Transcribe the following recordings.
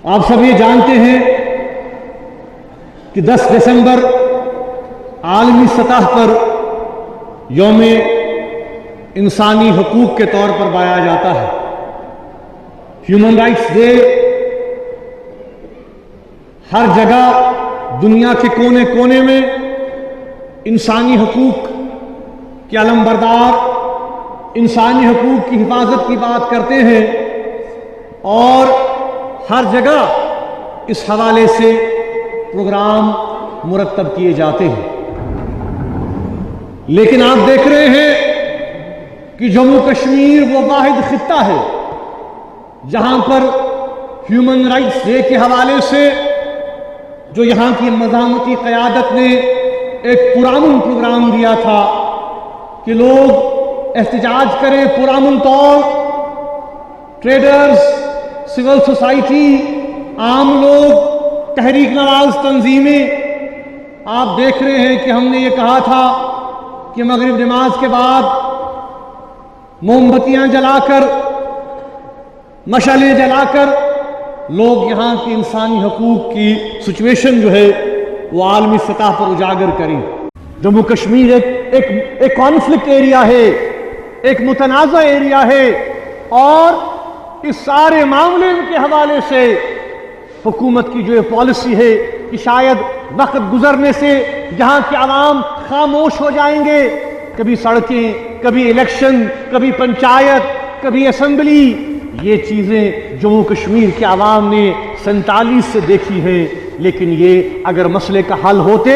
आप सब ये जानते हैं कि 10 दिसंबर आलमी सतह पर यौम इंसानी हकूक के तौर पर मनाया जाता है। ह्यूमन राइट्स डे हर जगह दुनिया के कोने कोने में इंसानी हकूक के अलमबरदार, इंसानी हकूक की हिफाजत की बात करते हैं और हर जगह इस हवाले से प्रोग्राम मुरतब किए जाते हैं। लेकिन आप देख रहे हैं कि जम्मू कश्मीर वो वाहिद खित्ता है जहां पर ह्यूमन राइट्स डे के हवाले से जो यहां की मज़ामती क़यादत ने एक पुरामुन प्रोग्राम दिया था कि लोग एहतजाज करें पुरामुन तौर, ट्रेडर्स, सिविल सोसाइटी, आम लोग, तहरीक नवाज तंजीमें। आप देख रहे हैं कि हमने ये कहा था कि मगरिब नमाज के बाद मोमबत्तियां जलाकर, मशालें जलाकर लोग यहाँ की इंसानी हकूक की सिचुएशन जो है वो आलमी सतह पर उजागर करें। जम्मू कश्मीर एक कॉन्फ्लिक्ट एरिया है, एक मुतनाज़ा एरिया है और इस सारे मामले के हवाले से हुकूमत की जो पॉलिसी है कि शायद वक्त गुजरने से जहां के आवाम खामोश हो जाएंगे, कभी सड़कें, कभी इलेक्शन, कभी पंचायत, कभी असेंबली, ये चीजें जम्मू कश्मीर के आवाम ने 47 से देखी है। लेकिन ये अगर मसले का हल होते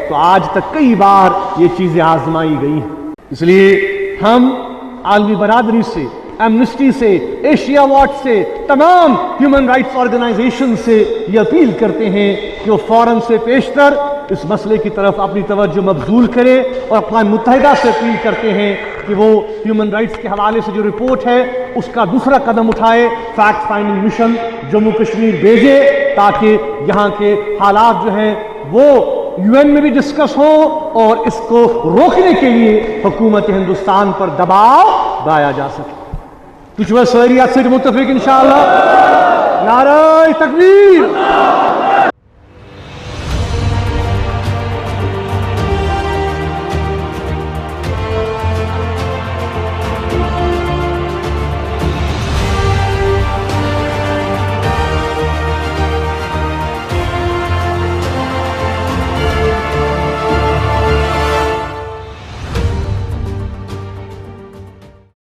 तो आज तक कई बार ये चीजें आजमाई गई हैं। इसलिए हम आलमी बरादरी से, एमनेस्टी से, एशिया वॉच से, तमाम ह्यूमन राइट्स ऑर्गेनाइजेशन से ये अपील करते हैं कि वो फौरन से पेशतर इस मसले की तरफ अपनी तवज्जो मबजूल करे और अक़वाम मुत्तहिदा से अपील करते हैं कि वो ह्यूमन राइट्स के हवाले से जो रिपोर्ट है उसका दूसरा कदम उठाए, fact finding mission Jammu Kashmir भेजे ताकि यहाँ के हालात जो हैं वो यूएन में भी डिस्कस हो और इसको रोकने के लिए हुकूमत हिंदुस्तान पर दबाव डाला जा सके। कुछ वह शहरियात से मुत्तफिक इंशाअल्लाह। नारे तकबीर।